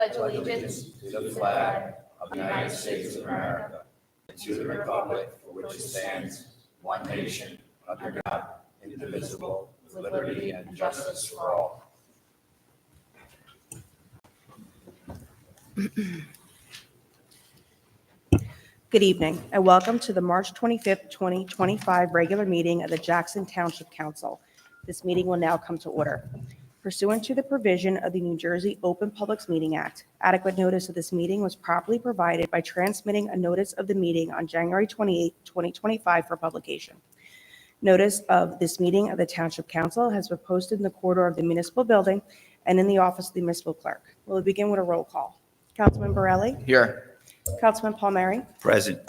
pledge allegiance to the flag of the United States of America and to the republic for which it stands, one nation, under God, indivisible, with liberty and justice for all. Good evening, and welcome to the March 25th, 2025 regular meeting of the Jackson Township Council. This meeting will now come to order. Pursuant to the provision of the New Jersey Open Public Meeting Act, adequate notice of this meeting was properly provided by transmitting a notice of the meeting on January 28, 2025 for publication. Notice of this meeting of the Township Council has been posted in the corridor of the municipal building and in the office of the municipal clerk. We'll begin with a roll call. Councilman Borelli? Here. Councilman Palmieri? Present.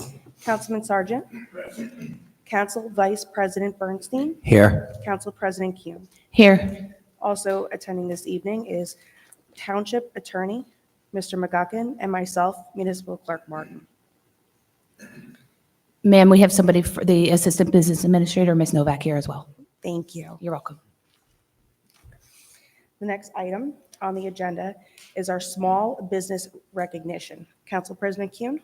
Councilman Sargent? Present. Council Vice President Bernstein? Here. Council President Kuhn. Here. Also attending this evening is Township Attorney, Mr. McGuckin, and myself, Municipal Clerk Martin. Ma'am, we have somebody for the Assistant Business Administrator, Ms. Novak, here as well. Thank you. You're welcome. The next item on the agenda is our small business recognition. Council President Kuhn.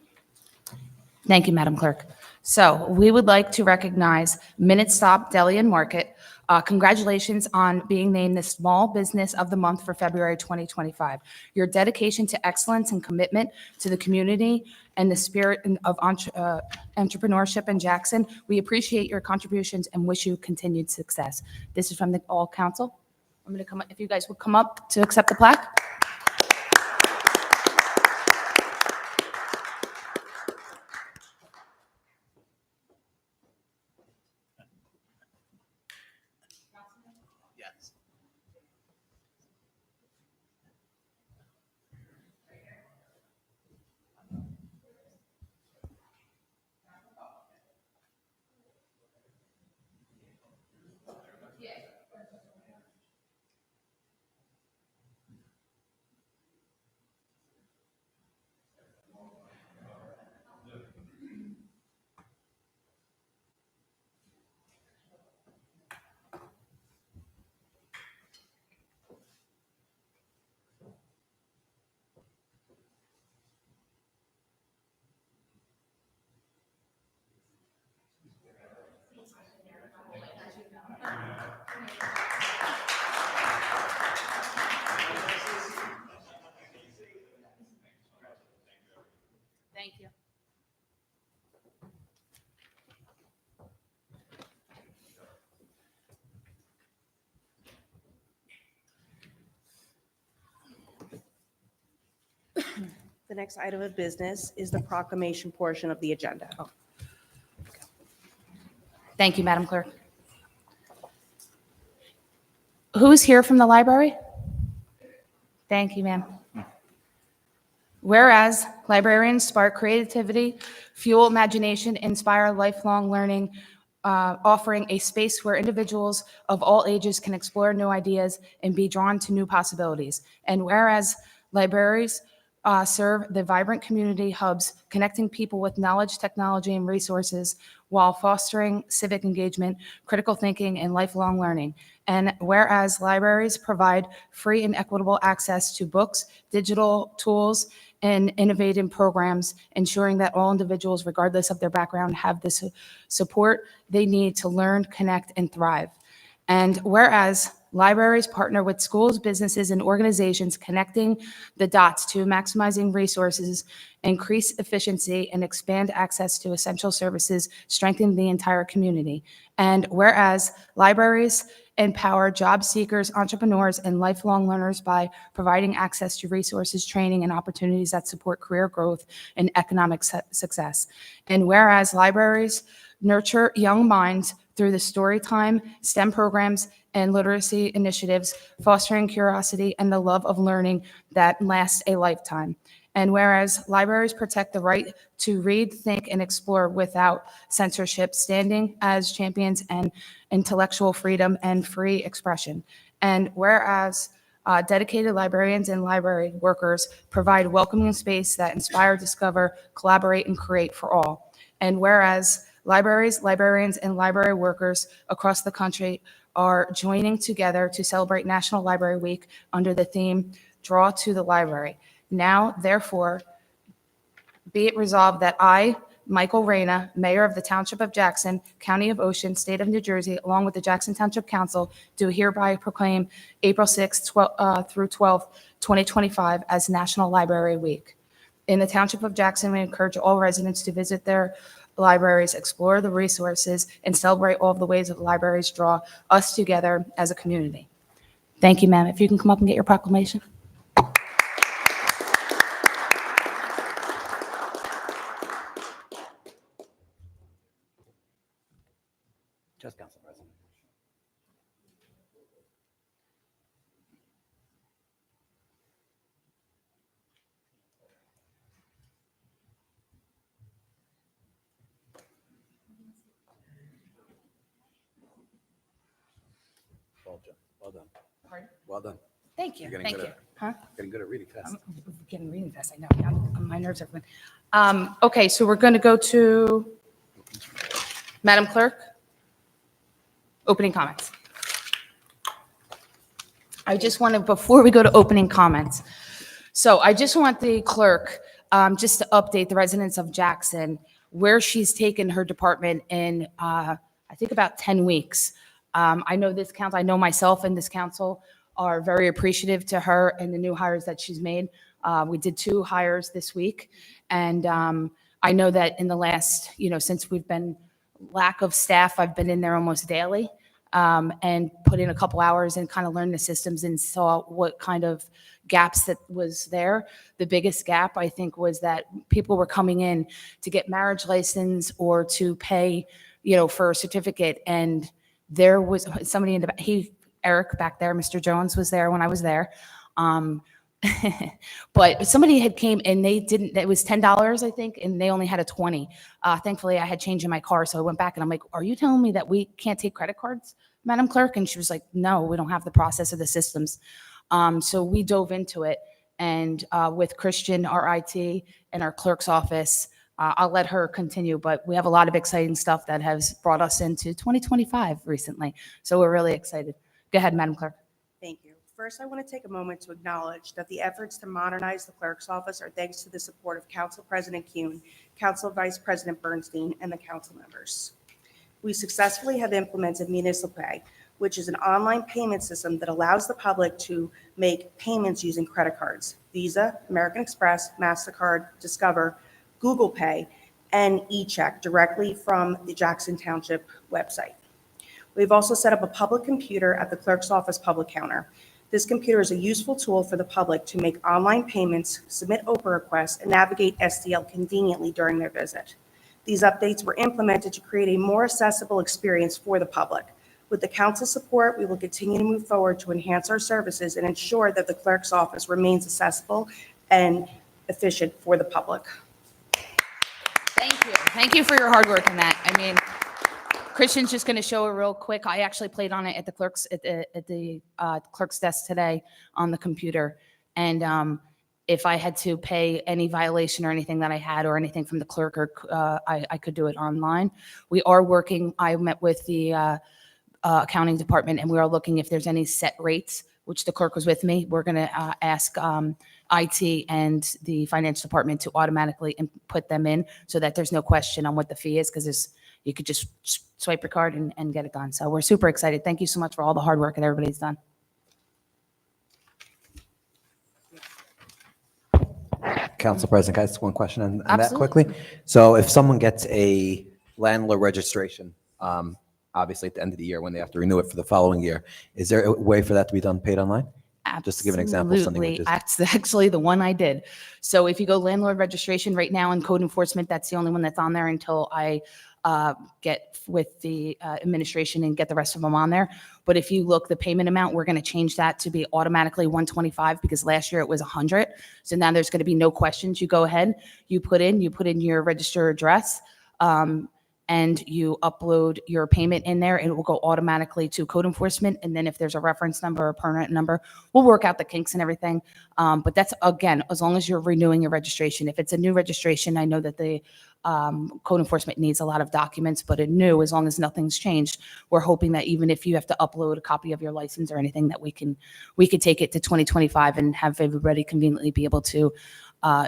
Thank you, Madam Clerk. So we would like to recognize Minute Stop Deli and Market. Congratulations on being named the Small Business of the Month for February 2025. Your dedication to excellence and commitment to the community and the spirit of entrepreneurship in Jackson, we appreciate your contributions and wish you continued success. This is from the all council. I'm going to come up, if you guys would come up to accept the plaque. Yes. Thank you. The next item of business is the proclamation portion of the agenda. Thank you, Madam Clerk. Who's here from the library? Thank you, ma'am. Whereas librarians spark creativity, fuel imagination, inspire lifelong learning, offering a space where individuals of all ages can explore new ideas and be drawn to new possibilities. And whereas libraries serve the vibrant community hubs, connecting people with knowledge, technology, and resources while fostering civic engagement, critical thinking, and lifelong learning. And whereas libraries provide free and equitable access to books, digital tools, and innovative programs, ensuring that all individuals, regardless of their background, have the support they need to learn, connect, and thrive. And whereas libraries partner with schools, businesses, and organizations, connecting the dots to maximizing resources, increase efficiency, and expand access to essential services, strengthen the entire community. And whereas libraries empower job seekers, entrepreneurs, and lifelong learners by providing access to resources, training, and opportunities that support career growth and economic success. And whereas libraries nurture young minds through the Storytime, STEM programs, and literacy initiatives, fostering curiosity and the love of learning that lasts a lifetime. And whereas libraries protect the right to read, think, and explore without censorship, standing as champions and intellectual freedom and free expression. And whereas dedicated librarians and library workers provide welcoming space that inspire, discover, collaborate, and create for all. And whereas libraries, librarians, and library workers across the country are joining together to celebrate National Library Week under the theme, Draw to the Library. Now, therefore, be it resolved that I, Michael Reyna, Mayor of the Township of Jackson, County of Ocean, State of New Jersey, along with the Jackson Township Council, do hereby proclaim April 6th through 12th, 2025 as National Library Week. In the Township of Jackson, we encourage all residents to visit their libraries, explore the resources, and celebrate all of the ways that libraries draw us together as a community. Thank you, ma'am. If you can come up and get your proclamation. Just Council President. Well done. Pardon? Well done. Thank you. You're getting Thank good you. at- Huh? Getting good at reading fast. I'm getting reading fast. I know. My nerves are going. Okay, so we're going to go to Madam Clerk. Opening comments. I just want to, before we go to opening comments, so I just want the clerk just to update the residents of Jackson where she's taken her department in, I think about 10 weeks. I know this council, I know myself and this council are very appreciative to her and the new hires that she's made. We did 2 hires this week. And I know that in the last, since we've been lack of staff, I've been in there almost daily and put in a couple hours and kind of learned the systems and saw what kind of gaps that was there. The biggest gap, I think, was that people were coming in to get marriage license or to pay, for a certificate. And there was somebody in the Eric back there, Mr. Jones was there when I was there. But somebody had came and it was $10, I think, and they only had a 20. Thankfully I had change in my car. So I went back and I'm like, are you telling me that we can't take credit cards, Madam Clerk? And she was like, no, we don't have the process of the systems. So we dove into it, and with Christian, our IT, and our clerk's office, I'll let her continue, but we have a lot of exciting stuff that has brought us into 2025 recently. So we're really excited. Go ahead, Madam Clerk. Thank you. First, I want to take a moment to acknowledge that the efforts to modernize the clerk's office are thanks to the support of Council President Kuhn, Council Vice President Bernstein, and the council members. We successfully have implemented Municipal Pay, which is an online payment system that allows the public to make payments using credit cards, Visa, American Express, MasterCard, Discover, Google Pay, and e-check directly from the Jackson Township website. We've also set up a public computer at the clerk's office public counter. This computer is a useful tool for the public to make online payments, submit OPA requests, and navigate SDL conveniently during their visit. These updates were implemented to create a more accessible experience for the public. With the council's support, we will continue to move forward to enhance our services and ensure that the clerk's office remains accessible and efficient for the public. Thank you. Thank you for your hard work in that. I mean, Christian's just going to show it real quick. I actually played on it at the clerk's desk today on the computer. And if I had to pay any violation or anything that I had or anything from the clerk, or I could do it online. We are working. I met with the accounting department, and we are looking if there's any set rates, which the clerk was with me. We're going to ask IT and the finance department to automatically put them in so that there's no question on what the fee is, because you could just swipe your card and get it done. So we're super excited. Thank you so much for all the hard work that everybody's done. Council President, can I ask one question on that Absolutely. quickly? So if someone gets a landlord registration, obviously at the end of the year when they have to renew it for the following year, is there a way for that to be done paid online? Just to give an example of something which is- That's actually the one I did. So if you go landlord registration right now in code enforcement, that's the only one that's on there until I get with the administration and get the rest of them on there. But if you look, the payment amount, we're going to change that to be automatically $125 because last year it was $100. So now there's going to be no questions. You go ahead, you put in your registered address, and you upload your payment in there, it will go automatically to code enforcement. And then if there's a reference number or permanent number, we'll work out the kinks and everything. But that's, again, as long as you're renewing your registration. If it's a new registration, I know that the code enforcement needs a lot of documents, but it new, as long as nothing's changed, we're hoping that even if you have to upload a copy of your license or anything, that we could take it to 2025 and have everybody conveniently be able to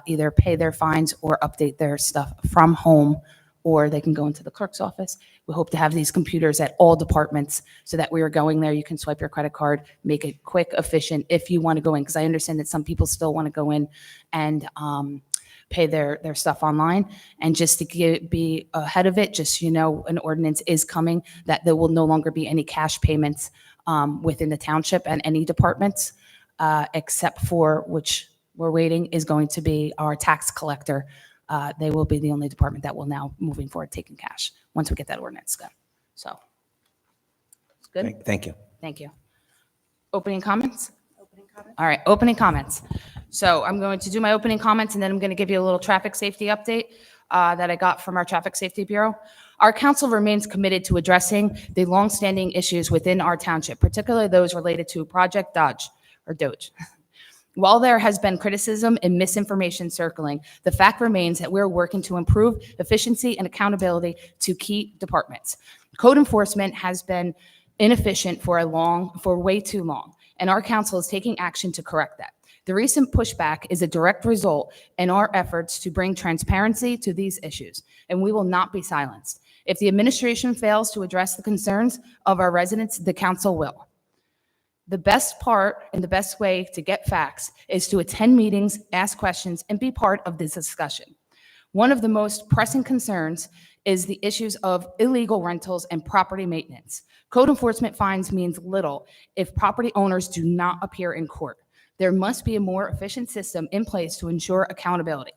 either pay their fines or update their stuff from home, or they can go into the clerk's office. We hope to have these computers at all departments so that we are going there. You can swipe your credit card, make it quick, efficient if you want to go in, because I understand that some people still want to go in and pay their stuff online. And just to be ahead of it, just, you know, an ordinance is coming that there will no longer be any cash payments within the township and any departments, except for, which we're waiting, is going to be our tax collector. They will be the only department that will now, moving forward, take in cash once we get that ordinance done. So, it's good. Thank you. Thank you. Opening comments? All right, opening comments. So I'm going to do my opening comments, and then I'm going to give you a little traffic safety update that I got from our Traffic Safety Bureau. Our council remains committed to addressing the longstanding issues within our township, particularly those related to Project Dodge, or Doge. While there has been criticism and misinformation circling, the fact remains that we're working to improve efficiency and accountability to key departments. Code enforcement has been inefficient for way too long, and our council is taking action to correct that. The recent pushback is a direct result in our efforts to bring transparency to these issues, and we will not be silenced. If the administration fails to address the concerns of our residents, the council will. The best part and the best way to get facts is to attend meetings, ask questions, and be part of this discussion. One of the most pressing concerns is the issues of illegal rentals and property maintenance. Code enforcement fines means little if property owners do not appear in court. There must be a more efficient system in place to ensure accountability.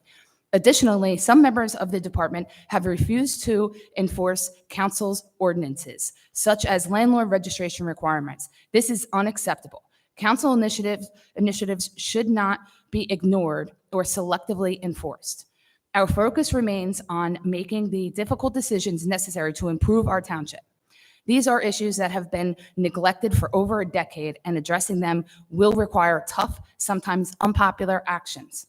Additionally, some members of the department have refused to enforce council's ordinances, such as landlord registration requirements. This is unacceptable. Council initiatives should not be ignored or selectively enforced. Our focus remains on making the difficult decisions necessary to improve our township. These are issues that have been neglected for over a decade, and addressing them will require tough, sometimes unpopular actions.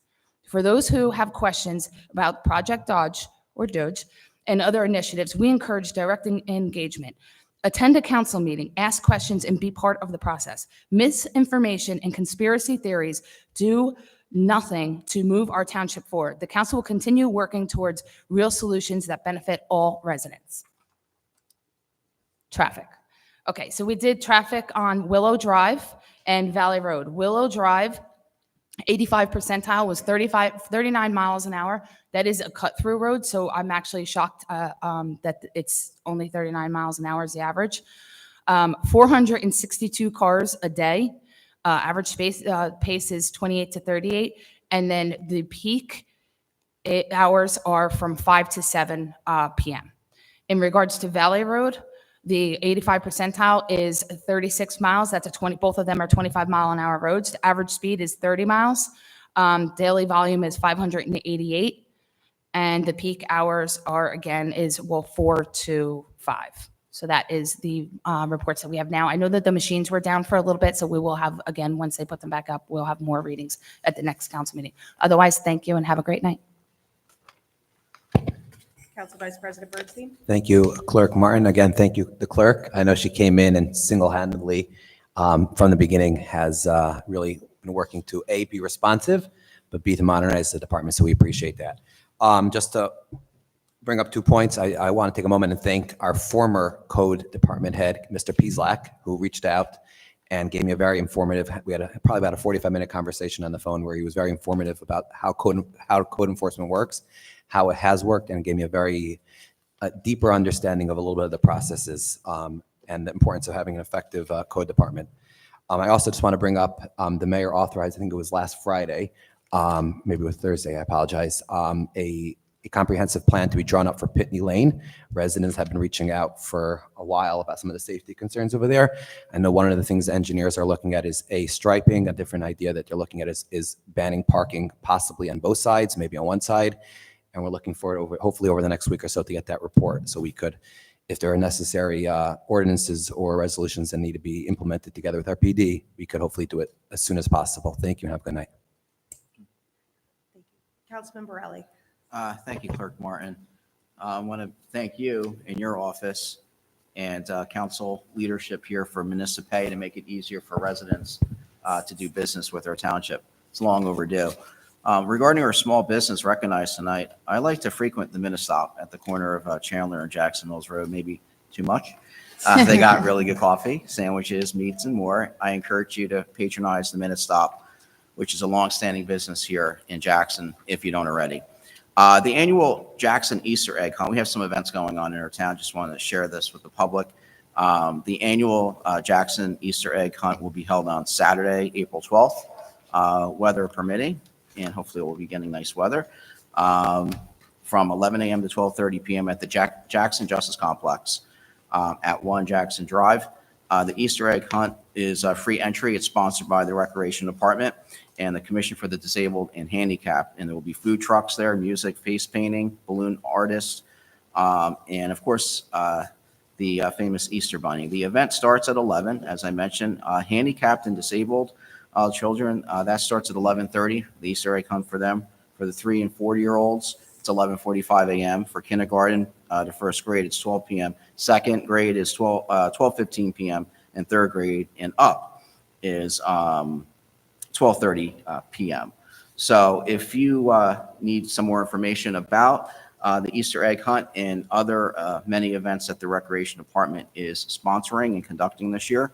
For those who have questions about Project Dodge, or Doge, and other initiatives, we encourage direct engagement. Attend a council meeting, ask questions, and be part of the process. Misinformation and conspiracy theories do nothing to move our township forward. The council will continue working towards real solutions that benefit all residents. Traffic. Okay, so we did traffic on Willow Drive and Valley Road. Willow Drive, 85 percentile was 39 miles an hour. That is a cut-through road, so I'm actually shocked that it's only 39 miles an hour is the average. 462 cars a day. Average pace is 28 to 38, and then the peak hours are from 5 to 7 p.m. In regards to Valley Road, the 85 percentile is 36 miles. That's both of them are 25 mile an hour roads. The average speed is 30 miles. Daily volume is 588. And the peak hours are, again, 4 to 5. So that is the reports that we have now. I know that the machines were down for a little bit, so we will have, again, once they put them back up, we'll have more readings at the next council meeting. Otherwise, thank you and have a great night. Council Vice President Bernstein. Thank you, Clerk Martin. Again, thank you, the clerk. I know she came in and single-handedly, from the beginning, has really been working to, A, be responsive, but B, to modernize the department, so we appreciate that. Just to bring up 2 points, I want to take a moment and thank our former code department head, Mr. Pieslak, who reached out and gave me a very informative, we had probably about a 45-minute conversation on the phone where he was very informative about how code enforcement works, how it has worked, and gave me a deeper understanding of a little bit of the processes and the importance of having an effective code department. I also just want to bring up the mayor authorized, I think it was last Friday, maybe it was Thursday, I apologize, a comprehensive plan to be drawn up for Pitney Lane. Residents have been reaching out for a while about some of the safety concerns over there. I know one of the things the engineers are looking at is striping. A different idea that they're looking at is banning parking possibly on both sides, maybe on one side. and we're looking forward hopefully over the next week or so to get that report, so we could, if there are necessary ordinances or resolutions that need to be implemented together with our PD, we could hopefully do it as soon as possible. Thank you and have a good night. Councilman Borelli. Thank you, Clerk Martin. I want to thank you and your office and council leadership here for municipay to make it easier for residents to do business with our township. It's long overdue. Regarding our small business recognized tonight, I like to frequent the Mini-Stop at the corner of Chandler and Jackson Mills Road, maybe too much. They got really good coffee, sandwiches, meats, and more. I encourage you to patronize the Mini-Stop, which is a longstanding business here in Jackson, if you don't already. The annual Jackson Easter egg hunt, we have some events going on in our town. Just wanted to share this with the public. The annual Jackson Easter egg hunt will be held on Saturday, April 12th, weather permitting, and hopefully we'll be getting nice weather, from 11 a.m. to 12:30 p.m. at the Jackson Justice Complex at 1 Jackson Drive. The Easter egg hunt is free entry. It's sponsored by the Recreation Department and the Commission for the Disabled and Handicapped. And there will be food trucks there, music, face painting, balloon artists, and of course, the famous Easter Bunny. The event starts at 11, as I mentioned. Handicapped and disabled children, that starts at 11:30. The Easter egg hunt for them. For the 3 and 4-year-olds, it's 11:45 a.m. For kindergarten to first grade, it's 12 p.m. Second grade is 12:15 p.m. And third grade and up is 12:30 p.m. So if you need some more information about the Easter egg hunt and other many events that the Recreation Department is sponsoring and conducting this year,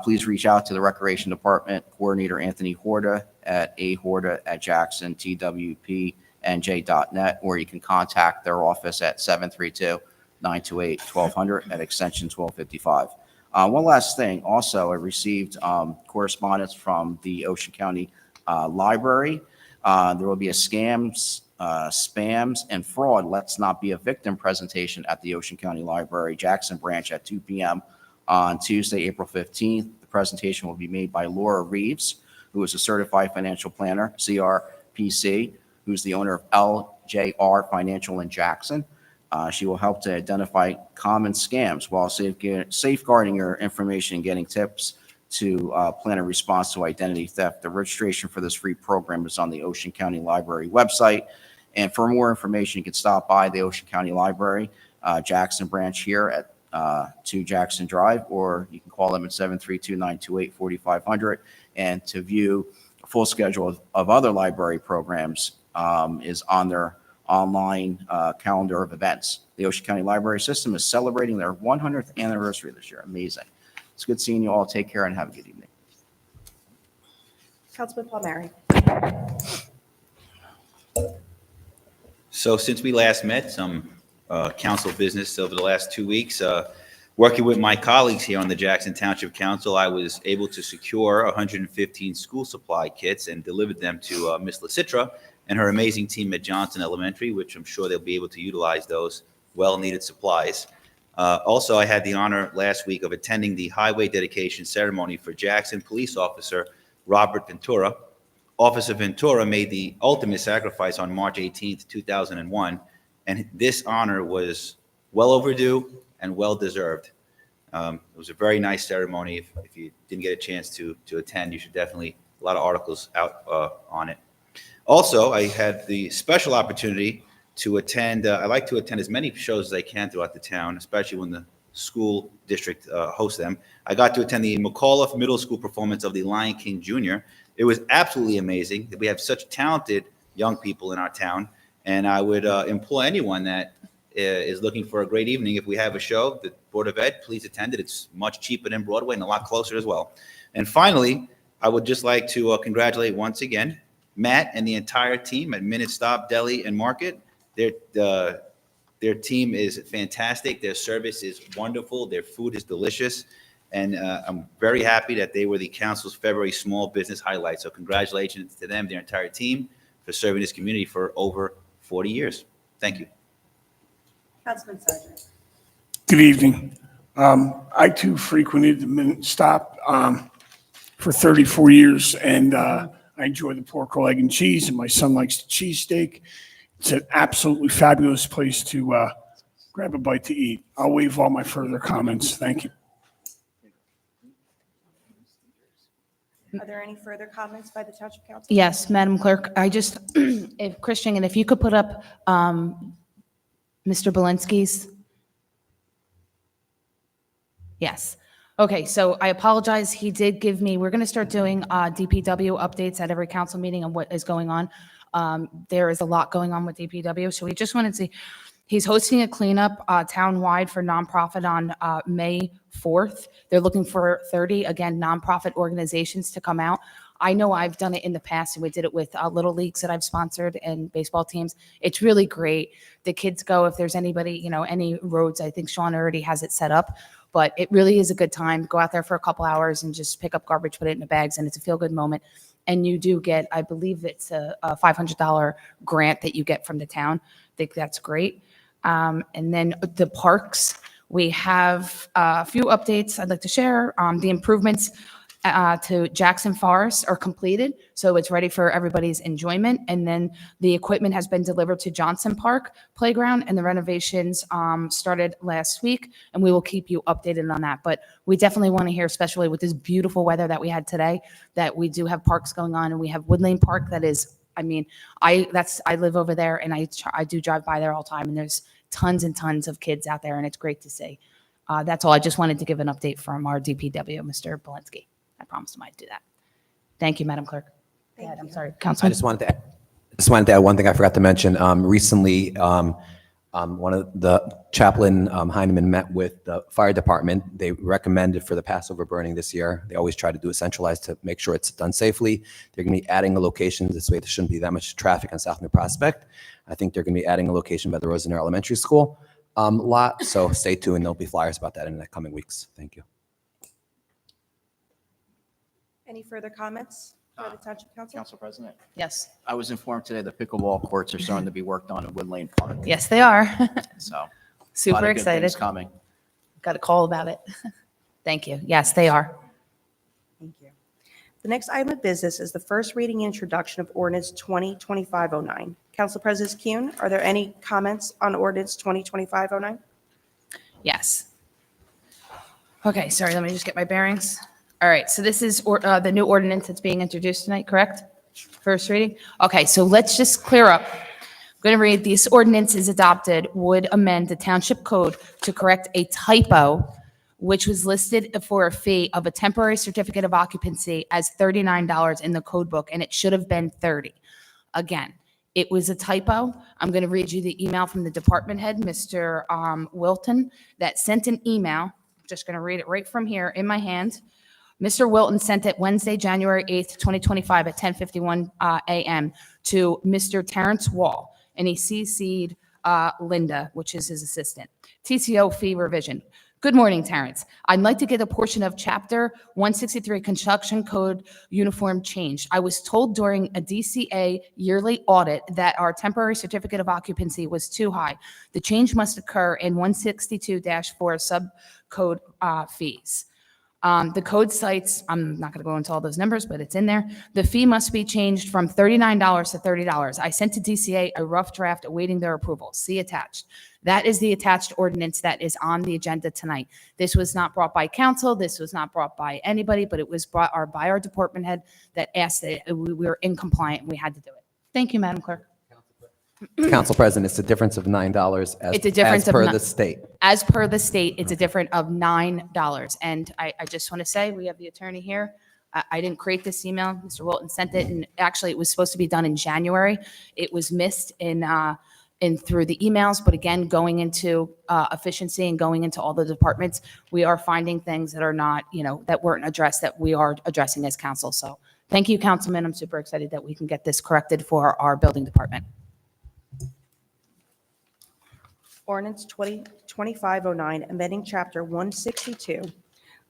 please reach out to the Recreation Department Coordinator Anthony Horta at ahorta@jacksontwpnj.net, or you can contact their office at 732-928-1200 at extension 1255. One last thing. Also, I received correspondence from the Ocean County Library. There will be a scams, spams, and fraud Let's Not Be a Victim presentation at the Ocean County Library Jackson branch at 2 p.m. on Tuesday, April 15th. The presentation will be made by Laura Reeves, who is a certified financial planner, CRPC, who's the owner of LJR Financial in Jackson. She will help to identify common scams while safeguarding your information and getting tips to plan a response to identity theft. The registration for this free program is on the Ocean County Library website. And for more information, you can stop by the Ocean County Library Jackson branch here at 2 Jackson Drive, or you can call them at 732-928-4500. And to view a full schedule of other library programs is on their online calendar of events. The Ocean County Library System is celebrating their 100th anniversary this year. Amazing. It's good seeing you all. Take care and have a good evening. Councilman Palmieri. So since we last met, some council business over the last 2 weeks, working with my colleagues here on the Jackson Township Council, I was able to secure 115 school supply kits and delivered them to Ms. LaCitra and her amazing team at Johnson Elementary, which I'm sure they'll be able to utilize those well-needed supplies. Also, I had the honor last week of attending the highway dedication ceremony for Jackson Police Officer Robert Ventura. Officer Ventura made the ultimate sacrifice on March 18th, 2001, and this honor was well overdue and well-deserved. It was a very nice ceremony. If you didn't get a chance to attend, you should definitely, a lot of articles out on it. Also, I had the special opportunity to attend, I like to attend as many shows as I can throughout the town, especially when the school district hosts them. I got to attend the McAuliffe Middle School performance of the Lion King Jr. It was absolutely amazing. We have such talented young people in our town, and I would implore anyone that is looking for a great evening, if we have a show, the Board of Ed, please attend it. It's much cheaper than Broadway and a lot closer as well. And finally, I would just like to congratulate once again Matt and the entire team at Minute Stop Deli and Market. Their team is fantastic. Their service is wonderful. Their food is delicious. And I'm very happy that they were the council's February small business highlight. So congratulations to them, their entire team, for serving this community for over 40 years. Thank you. Councilman Sargent. Good evening. I too frequented the Minute Stop for 34 years, and I enjoy the pork roll, egg, and cheese, and my son likes the cheesesteak. It's an absolutely fabulous place to grab a bite to eat. I'll waive all my further comments. Thank you. Are there any further comments by the Township Council? Yes, Madam Clerk, I just, if Christian, and if you could put up Mr. Belinsky's. Yes. Okay, so I apologize. He did give me, we're going to start doing DPW updates at every council meeting on what is going on. There is a lot going on with DPW, so we just wanted to see, he's hosting a cleanup town-wide for nonprofit on May 4th. They're looking for 30, again, nonprofit organizations to come out. I know I've done it in the past, and we did it with little leagues that I've sponsored and baseball teams. It's really great. The kids go, if there's anybody, any roads, I think Sean already has it set up. But it really is a good time. Go out there for a couple hours and just pick up garbage, put it in the bags, and it's a feel-good moment. And you do get, I believe it's a $500 grant that you get from the town. I think that's great. And then the parks, we have a few updates I'd like to share. The improvements to Jackson Forest are completed, so it's ready for everybody's enjoyment. And then the equipment has been delivered to Johnson Park Playground, and the renovations started last week, and we will keep you updated on that. But we definitely want to hear, especially with this beautiful weather that we had today, that we do have parks going on, and we have Wood Lane Park that is, I live over there, and I do drive by there all the time, and there's tons and tons of kids out there, and it's great to see. That's all. I just wanted to give an update from our DPW, Mr. Belinsky. I promised him I'd do that. Thank you, Madam Clerk. Go ahead. I'm sorry, I Councilman. just wanted to add one thing I forgot to mention. Recently, one of the chaplain Heineman met with the fire department. They recommended for the Passover burning this year. They always try to do it centralized to make sure it's done safely. They're going to be adding a location. This way there shouldn't be that much traffic on South New Prospect. I think they're going to be adding a location by the Rosenau Elementary School lot. So stay tuned. There'll be flyers about that in the coming weeks. Thank you. Any further comments by the Township Council? Council President, Yes. I was informed today the pickleball courts are starting to be worked on in Wood Lane Park. Yes, they are. So a lot Super of good excited. things coming. Got a call about it. Thank you. Yes, they are. Thank you. The next item of business is the first reading and introduction of Ordinance 2025-09. Council President Kuhn, are there any comments on Ordinance 2025-09? Yes. Okay, sorry, let me just get my bearings. All right, so this is the new ordinance that's being introduced tonight, correct? First reading? Okay, so let's just clear up. I'm going to read, this ordinance is adopted would amend the Township Code to correct a typo which was listed for a fee of a temporary certificate of occupancy as $39 in the code book, and it should have been $30. Again, it was a typo. I'm going to read you the email from the department head, Mr. Wilton, that sent an email. I'm just going to read it right from here in my hand. Mr. Wilton sent it Wednesday, January 8th, 2025 at 10:51 a.m. to Mr. Terrence Wall, and he CC'd Linda, which is his assistant. TCO fee revision. Good morning, Terrence. I'd like to get a portion of Chapter 163 Construction Code uniform changed. I was told during a DCA yearly audit that our temporary certificate of occupancy was too high. The change must occur in 162-4 subcode fees. The code cites, I'm not going to go into all those numbers, but it's in there. The fee must be changed from $39 to $30. I sent to DCA a rough draft awaiting their approval. See attached. That is the attached ordinance that is on the agenda tonight. This was not brought by council. This was not brought by anybody, but it was brought by our department head that asked that we were incompliant and we had to do it. Thank you, Madam Clerk. Council President, it's a difference of $9 It's a difference as of per ni- the state. As per the state, it's a difference of $9. And I just want to say, we have the attorney here. I didn't create this email. Mr. Wilton sent it, and actually it was supposed to be done in January. It was missed in through the emails, but again, going into efficiency and going into all the departments, we are finding things that are not, that weren't addressed that we are addressing as council. So thank you, Councilman. I'm super excited that we can get this corrected for our building department. Ordinance 2025-09, amending Chapter 162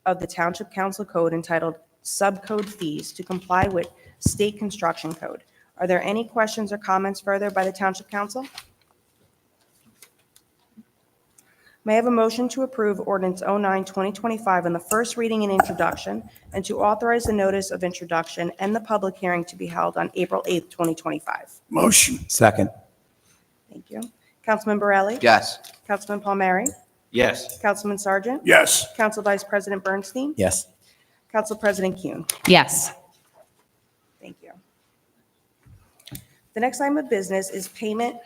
of the Township Council Code entitled Subcode Fees to comply with State Construction Code. Are there any questions or comments further by the Township Council? May I have a motion to approve Ordinance 09-2025 on the first reading and introduction, and to authorize the notice of introduction and the public hearing to be held on April 8th, 2025? Motion. Second. Thank you. Councilman Borelli? Yes. Councilman Palmieri? Yes. Councilman Sargent? Yes. Council Vice President Bernstein? Yes. Council President Kuhn? Yes. Thank you. The next item of business is payment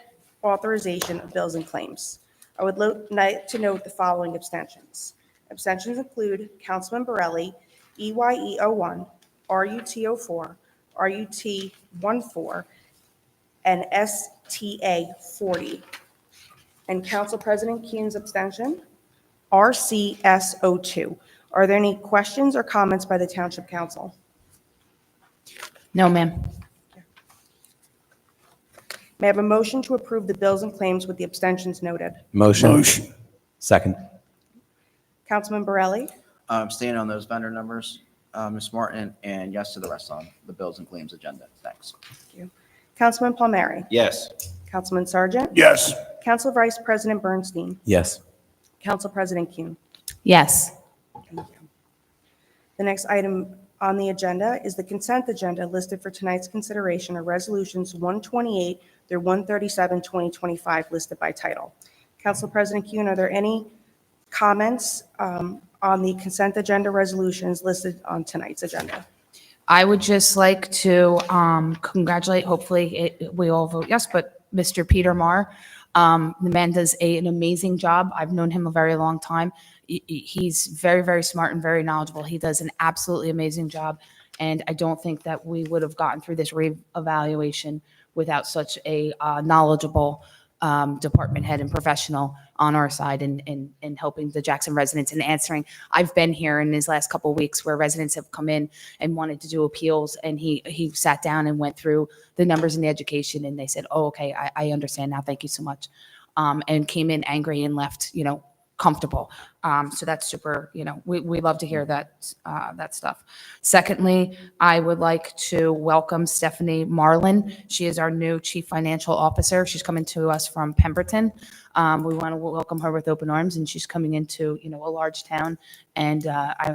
authorization of bills and claims. I would like to note the following abstentions. Abstentions include Councilman Borelli, EYE01, RUT04, RUT14, and STA40. And Council President Kuhn's abstention, RCS02. Are there any questions or comments by the Township Council? No, ma'am. May I have a motion to approve the bills and claims with the abstentions noted? Motion. Motion. Second. Councilman Borelli? Staying on those vendor numbers, Ms. Martin, and yes to the rest on the bills and claims agenda. Thanks. Thank you. Councilman Palmieri? Yes. Councilman Sargent? Yes. Council Vice President Bernstein? Yes. Council President Kuhn? Yes. Thank you. The next item on the agenda is the consent agenda listed for tonight's consideration are resolutions 128 through 137, 2025, listed by title. Council President Kuhn, are there any comments on the consent agenda resolutions listed on tonight's agenda? I would just like to congratulate, hopefully we all vote yes, but Mr. Peter Marr. The man does an amazing job. I've known him a very long time. He's very, very smart and very knowledgeable. He does an absolutely amazing job. And I don't think that we would have gotten through this reevaluation without such a knowledgeable department head and professional on our side in helping the Jackson residents and answering. I've been here in his last couple of weeks where residents have come in and wanted to do appeals, and he sat down and went through the numbers in the education, and they said, oh, okay, I understand now, thank you so much, and came in angry and left, comfortable. So that's super, we love to hear that stuff. Secondly, I would like to welcome Stephanie Marlin. She is our new Chief Financial Officer. She's coming to us from Pemberton. We want to welcome her with open arms, and she's coming into, a large town, and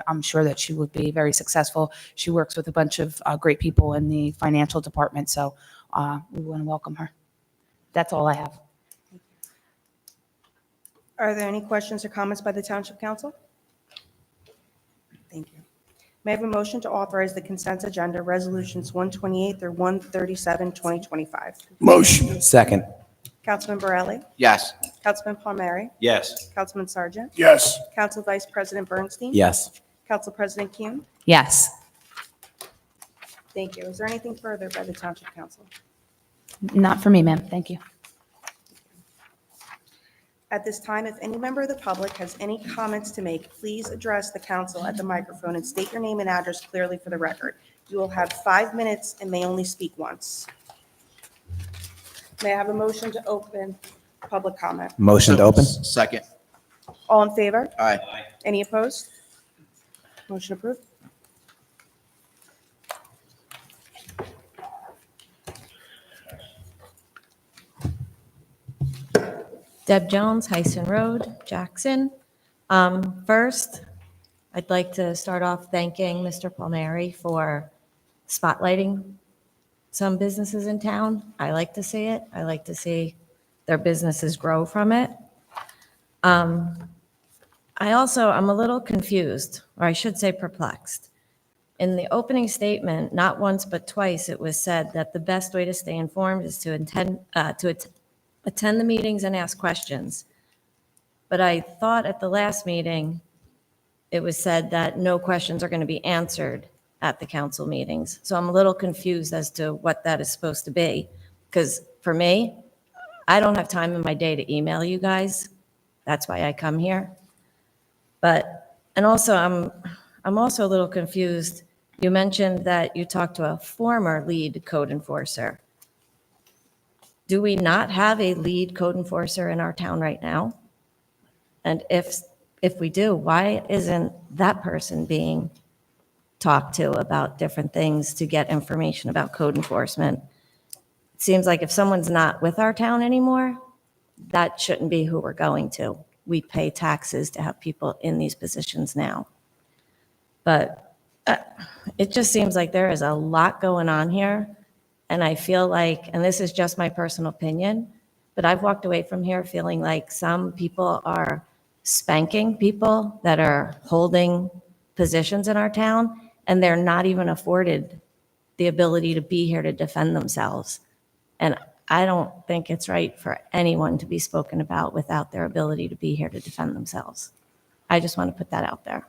I'm sure that she would be very successful. She works with a bunch of great people in the financial department, so we want to welcome her. That's all I have. Are there any questions or comments by the Township Council? Thank you. May I have a motion to authorize the consent agenda resolutions 128 through 137, 2025? Motion. Second. Councilman Borelli? Yes. Councilman Palmieri? Yes. Councilman Sargent? Yes. Council Vice President Bernstein? Yes. Council President Kuhn? Yes. Thank you. Is there anything further by the Township Council? Not for me, ma'am. Thank you. At this time, if any member of the public has any comments to make, please address the council at the microphone and state your name and address clearly for the record. You will have 5 minutes and may only speak once. May I have a motion to open public comment? Motion to open? Second. All in favor? Aye. Any opposed? Motion approved. Deb Jones, Hyson Road, Jackson. First, I'd like to start off thanking Mr. Palmieri for spotlighting some businesses in town. I like to see it. I like to see their businesses grow from it. I'm a little confused, or I should say perplexed. In the opening statement, not once but twice, it was said that the best way to stay informed is to attend the meetings and ask questions. But I thought at the last meeting, it was said that no questions are going to be answered at the council meetings. So I'm a little confused as to what that is supposed to be. Because for me, I don't have time in my day to email you guys. That's why I come here. I'm also a little confused. You mentioned that you talked to a former lead code enforcer. Do we not have a lead code enforcer in our town right now? And if we do, why isn't that person being talked to about different things to get information about code enforcement? It seems like if someone's not with our town anymore, that shouldn't be who we're going to. We pay taxes to have people in these positions now. But it just seems like there is a lot going on here. And I feel like, and this is just my personal opinion, but I've walked away from here feeling like some people are spanking people that are holding positions in our town, and they're not even afforded the ability to be here to defend themselves. And I don't think it's right for anyone to be spoken about without their ability to be here to defend themselves. I just want to put that out there.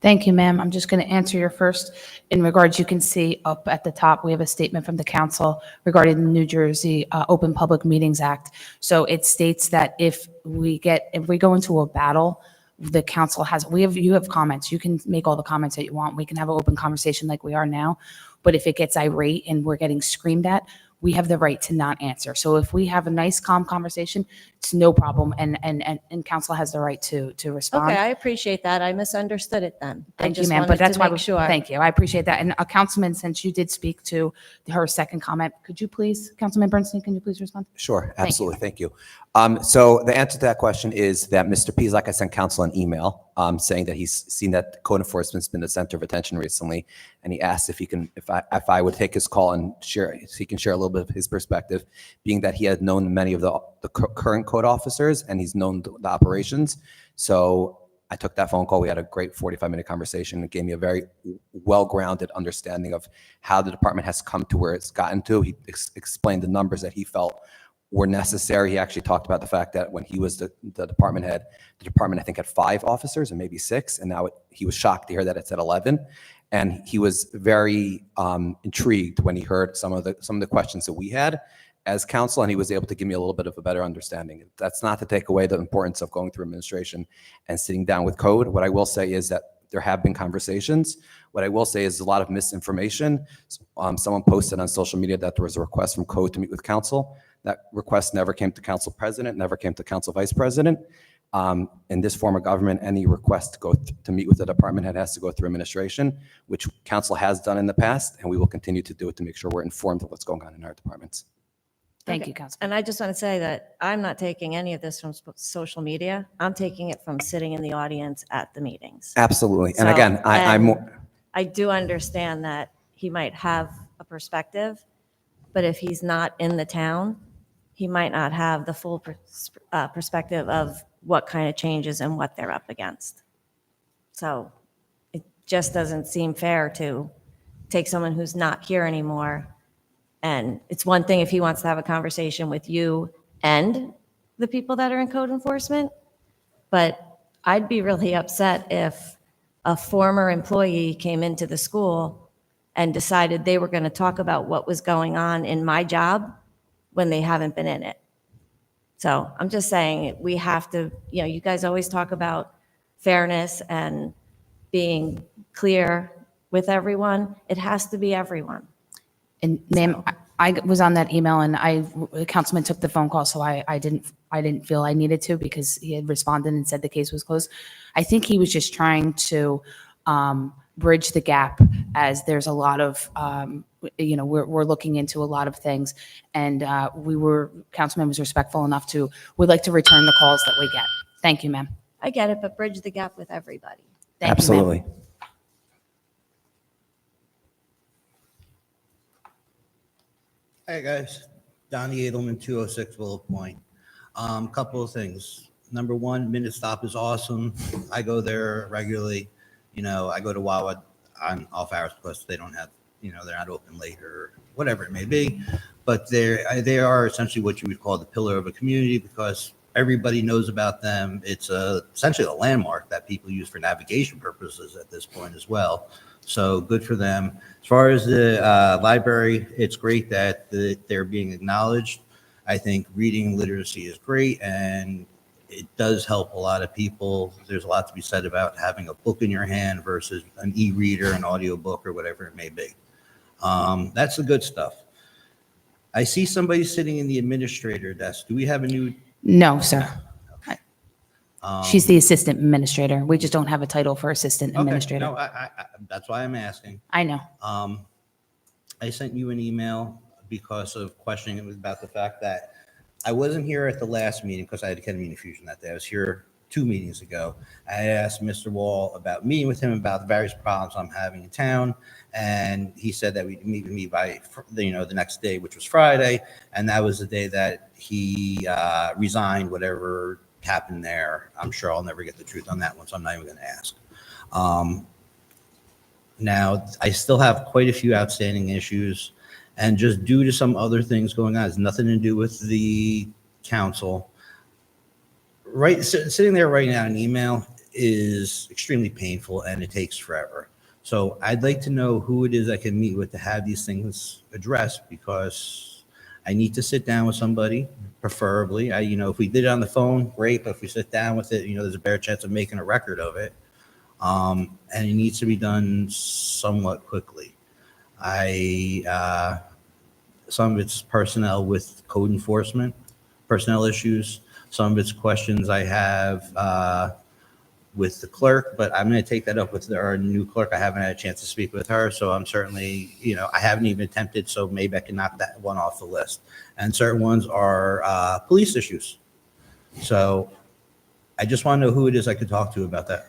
Thank you, ma'am. I'm just going to answer your first. In regards, you can see up at the top, we have a statement from the council regarding the New Jersey Open Public Meetings Act. So it states that if we go into a battle, the council you have comments. You can make all the comments that you want. We can have an open conversation like we are now. But if it gets irate and we're getting screamed at, we have the right to not answer. So if we have a nice, calm conversation, it's no problem, and council has the right to respond. Okay, I appreciate that. I misunderstood it then. I Thank you, just ma'am, but wanted that's to why, make sure. thank you, I appreciate that. And Councilman, since you did speak to her second comment, could you please, Councilman Bernstein, can you please respond? Sure, you. absolutely. Thank you. So the answer to that question is that Mr. Pieslak, I sent council an email saying that he's seen that code enforcement's been the center of attention recently, and he asked if I would take his call and share, so he can share a little bit of his perspective, being that he had known many of the current code officers and he's known the operations. So I took that phone call. We had a great 45-minute conversation. It gave me a very well-grounded understanding of how the department has come to where it's gotten to. He explained the numbers that he felt were necessary. He actually talked about the fact that when he was the department head, the department I think had 5 officers and maybe 6, and now he was shocked to hear that it's at 11. And he was very intrigued when he heard some of the questions that we had as council, and he was able to give me a little bit of a better understanding. That's not to take away the importance of going through administration and sitting down with code. What I will say is that there have been conversations. What I will say is a lot of misinformation. Someone posted on social media that there was a request from code to meet with council. That request never came to council president, never came to council vice president. In this form of government, any request to meet with the department head has to go through administration, which council has done in the past, and we will continue to do it to make sure we're informed of what's going on in our departments. Thank Okay. you, Councilman. And I just want to say that I'm not taking any of this from social media. I'm taking it from sitting in the audience at the meetings. Absolutely. And So, again, I do understand that he might have a perspective, but if he's not in the town, he might not have the full perspective of what kind of changes and what they're up against. So it just doesn't seem fair to take someone who's not here anymore. And it's one thing if he wants to have a conversation with you and the people that are in code enforcement, but I'd be really upset if a former employee came into the school and decided they were going to talk about what was going on in my job when they haven't been in it. So I'm just saying we have to, you guys always talk about fairness and being clear with everyone. It has to be everyone. And ma'am, I was on that email, and the councilman took the phone call, so I didn't feel I needed to, because he had responded and said the case was closed. I think he was just trying to bridge the gap, as there's a lot of we're looking into a lot of things, and councilman was respectful enough to would like to return the calls that we get. Thank you, ma'am. I get it, but bridge the gap with everybody. Thank absolutely. you, ma'am. Hey guys, Donnie Edelman, 206 Willow Point. Couple of things. Number one, Minute Stop is awesome. I go there regularly. I go to Wawa on off hours because they don't have, they're not open late or whatever it may be. But they are essentially what you would call the pillar of a community, because everybody knows about them. It's essentially a landmark that people use for navigation purposes at this point as well. So good for them. As far as the library, it's great that they're being acknowledged. I think reading literacy is great, and it does help a lot of people. There's a lot to be said about having a book in your hand versus an e-reader, an audio book, or whatever it may be. That's the good stuff. I see somebody sitting in the administrator desk. Do we have a new? No, sir. She's the assistant administrator. We just don't have a title for assistant administrator. Okay. No, that's why I'm asking. I know. I sent you an email because of questioning about the fact that I wasn't here at the last meeting because I had a ketamine infusion that day. I was here 2 meetings ago. I asked Mr. Wall about meeting with him about the various problems I'm having in town, and he said that we'd meet with me by, the next day, which was Friday, and that was the day that he resigned. Whatever happened there, I'm sure I'll never get the truth on that one, so I'm not even going to ask. Now, I still have quite a few outstanding issues, and just due to some other things going on, it's nothing to do with the council. Sitting there writing out an email is extremely painful, and it takes forever. So I'd like to know who it is I can meet with to have these things addressed, because I need to sit down with somebody, preferably. If we did it on the phone, great, but if we sit down with it, there's a better chance of making a record of it. And it needs to be done somewhat quickly. Some of it's personnel with code enforcement, personnel issues. Some of it's questions I have with the clerk, but I'm going to take that up with our new clerk. I haven't had a chance to speak with her, so I'm certainly, I haven't even attempted, so maybe I can knock that one off the list. And certain ones are police issues. So I just want to know who it is I could talk to about that.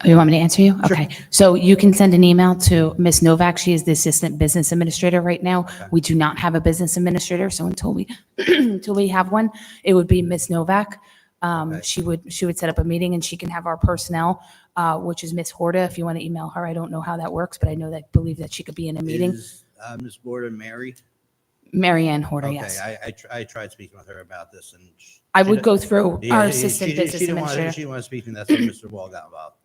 You want me to answer you? Sure. Okay. So you can send an email to Ms. Novak. She is the Assistant Business Administrator right now. Okay. We do not have a business administrator, so until we until we have one, it would be Ms. Novak. Okay. She would set up a meeting, and she can have our personnel, which is Ms. Horta. If you want to email her, I don't know how that works, but I believe that she could be in a meeting. Is Ms. Gordon Mary? Mary Ann Horta, Okay, yes. I tried speaking with her about this, and I would go through Yeah, our she Assistant didn't- Business she didn't want to- Administrator. She didn't want to speak to me. That's when Mr. Wall got involved.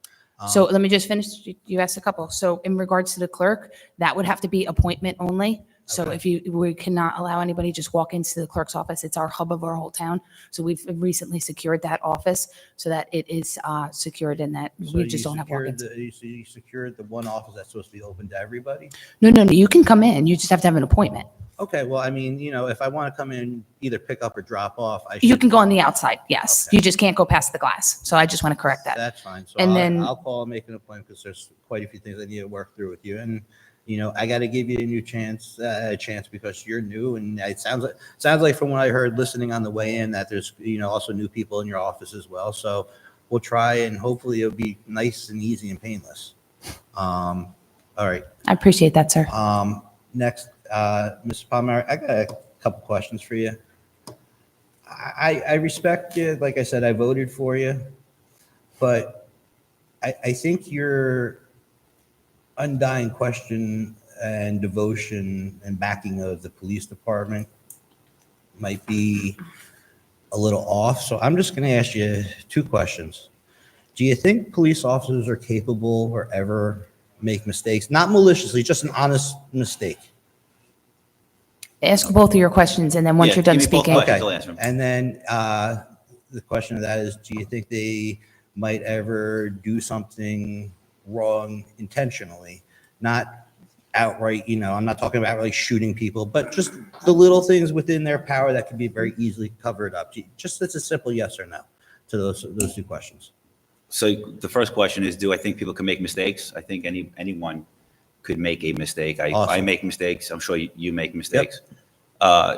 So let me just finish. You asked a couple. So in regards to the clerk, that would have to be appointment only. So Okay. we cannot allow anybody just walk into the clerk's office. It's our hub of our whole town. So we've recently secured that office so that it is secured and that So we you just don't have secured walk-ins. You secured the one office that's supposed to be open to everybody? No, you can come in. You just have to have an appointment. Okay, well, I mean, if I want to come in, either pick up or drop off, I should. You can go on the outside, yes. Okay. You just can't go past the glass. So I just want to correct that. That's fine. So And then- I'll call and make an appointment, because there's quite a few things I need to work through with you. And, I got to give you a chance because you're new, and it sounds like from what I heard listening on the way in that there's, also new people in your office as well. So we'll try, and hopefully it'll be nice and easy and painless. All right. I appreciate that, sir. Next, Mr. Palmer, I got a couple questions for you. I respect you. Like I said, I voted for you, but I think your undying question and devotion and backing of the police department might be a little off. So I'm just going to ask you 2 questions. Do you think police officers are capable or ever make mistakes? Not maliciously, just an honest mistake. Ask both of your questions, and then once Yeah, you're done give me both speaking. questions. I'll answer them. And then the question of that is, do you think they might ever do something wrong intentionally? Not outright, I'm not talking about really shooting people, but just the little things within their power that can be very easily covered up. Just it's a simple yes or no to those 2 questions. So the first question is, do I think people can make mistakes? I think anyone could make a mistake. I Awesome. make mistakes. I'm sure you make mistakes.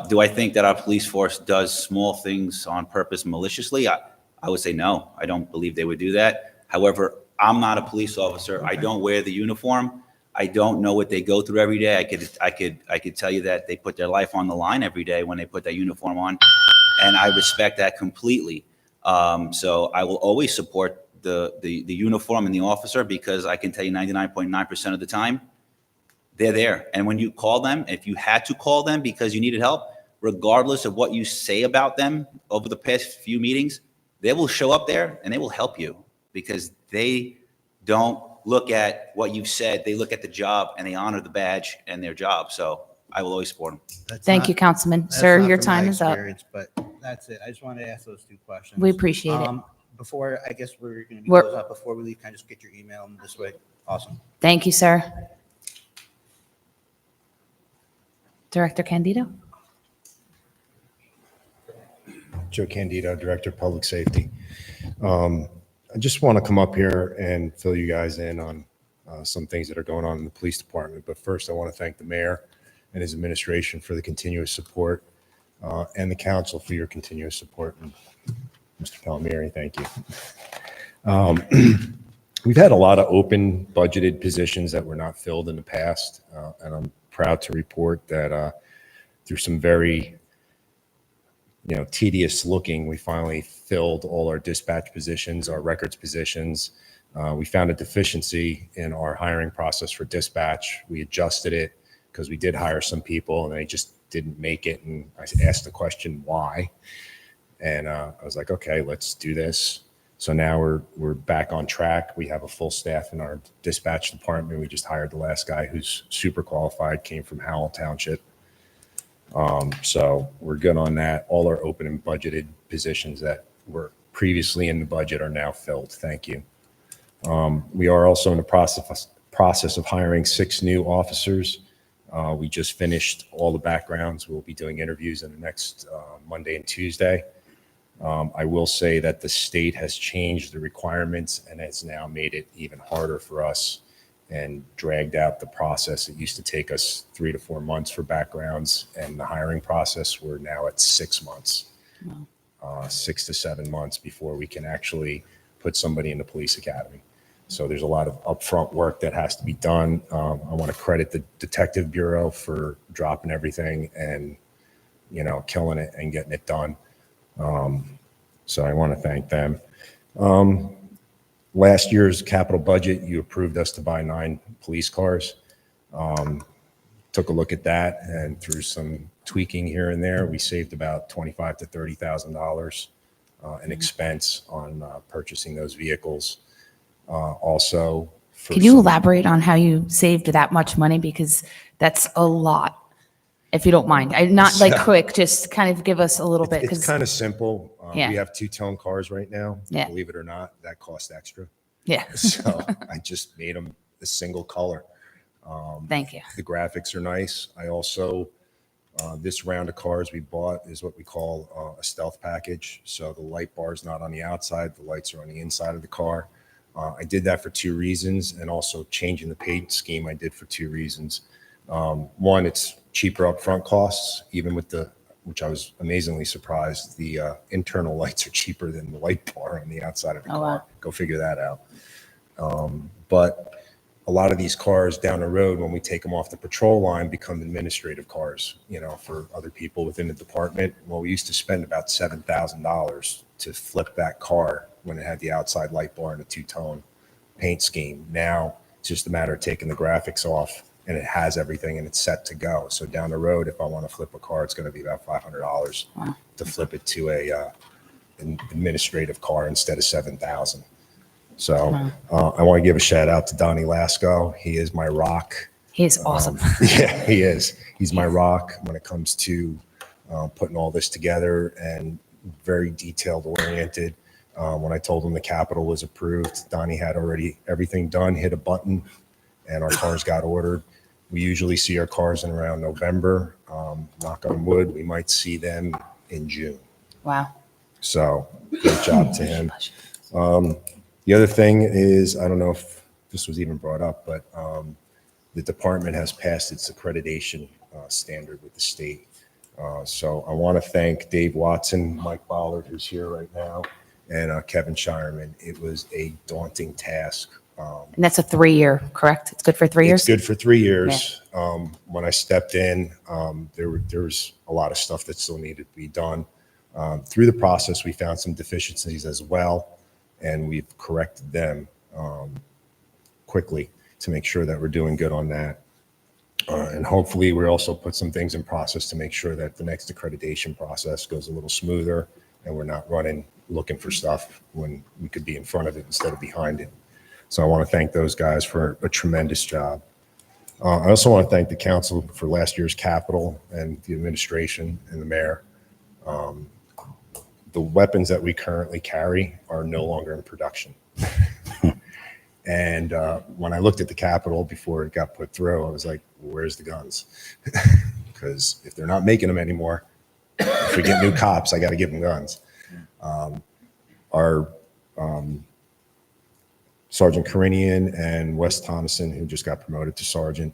Do I think that our police force does small things on purpose maliciously? I would say no. I don't believe they would do that. However, I'm not a police officer. I don't wear the uniform. I don't know what they go through every day. I could tell you that they put their life on the line every day when they put that uniform on, and I respect that completely. So I will always support the uniform and the officer, because I can tell you 99.9% of the time they're there. And when you call them, if you had to call them because you needed help, regardless of what you say about them over the past few meetings, they will show up there and they will help you, because they don't look at what you've said. They look at the job, and they honor the badge and their job. So I will always support them. That's Thank not- you, Councilman. that's Sir, not your from my time is up. experience, But that's it. I just wanted to ask those 2 questions. We appreciate it. Before, I guess we're going to be We're- closing up. Before we leave, can I just get your email in this way? Awesome. Thank you, sir. Director Candido? Joe Candido, Director of Public Safety. I just want to come up here and fill you guys in on some things that are going on in the police department. But first, I want to thank the mayor and his administration for the continuous support, and the council for your continuous support. And Mr. Palmieri, thank you. We've had a lot of open budgeted positions that were not filled in the past, and I'm proud to report that through some very, tedious looking, we finally filled all our dispatch positions, our records positions. We found a deficiency in our hiring process for dispatch. We adjusted it because we did hire some people and they just didn't make it. And I asked the question, why? And I was like, okay, let's do this. So now we're back on track. We have a full staff in our dispatch department. We just hired the last guy who's super qualified, came from Township. So we're good on that. All our open and budgeted positions that were previously in the budget are now filled. Thank you. We are also in the process of hiring 6 new officers. We just finished all the backgrounds. We'll be doing interviews in the next Monday and Tuesday. I will say that the state has changed the requirements and has now made it even harder for us and dragged out the process. It used to take us 3 to 4 months for backgrounds, and the hiring process, we're now at 6 months, 6 to 7 months before we can actually put somebody in the police academy. So there's a lot of upfront work that has to be done. I want to credit the Detective Bureau for dropping everything and, killing it and getting it done. So I want to thank them. Last year's capital budget, you approved us to buy 9 police cars. Took a look at that, and through some tweaking here and there, we saved about $25,000 to $30,000 in expense on purchasing those vehicles. Also, Can you elaborate on how you saved that much money? Because that's a lot, if you don't mind. I'm not like quick, just kind of give us a little bit. It's kind of simple. Yeah. We have 2-tone cars right now. Yeah. Believe it or not, that cost extra. Yeah. So I just made them a single color. Thank you. The graphics are nice. I also, this round of cars we bought is what we call a stealth package. So the light bar is not on the outside. The lights are on the inside of the car. I did that for 2 reasons, and also changing the paint scheme I did for 2 reasons. One, it's cheaper upfront costs, even with which I was amazingly surprised. The internal lights are cheaper than the light bar on the outside of the car. Wow. Go figure that out. But a lot of these cars down the road, when we take them off the patrol line, become administrative cars, for other people within the department. Well, we used to spend about $7,000 to flip that car when it had the outside light bar and a 2-tone paint scheme. Now it's just a matter of taking the graphics off, and it has everything and it's set to go. So down the road, if I want to flip a car, it's going to be about $500 to flip it to an administrative car instead of $7,000. So I want to give a shout out to Donnie Lasco. He is my rock. He is awesome. Yeah, he is. He's my rock when it comes to putting all this together, and very detailed oriented. When I told him the capital was approved, Donnie had already everything done, hit a button, and our cars got ordered. We usually see our cars in around November. Knock on wood, we might see them in June. Wow. So great job to him. The other thing is, I don't know if this was even brought up, but the department has passed its accreditation standard with the state. So I want to thank Dave Watson, Mike Bollard, who's here right now, and Kevin Shireman. It was a daunting task. And that's a 3-year, correct? It's good for 3 years? It's good for 3 years. When I stepped in, there was a lot of stuff that still needed to be done. Through the process, we found some deficiencies as well, and we've corrected them quickly to make sure that we're doing good on that. And hopefully we also put some things in process to make sure that the next accreditation process goes a little smoother, and we're not looking for stuff when we could be in front of it instead of behind it. So I want to thank those guys for a tremendous job. I also want to thank the council for last year's capital, and the administration and the mayor. The weapons that we currently carry are no longer in production. And when I looked at the capital before it got put through, I was like, where's the guns? Because if they're not making them anymore, if we get new cops, I got to give them guns. Our Sergeant Karinian and Wes Thomason, who just got promoted to sergeant,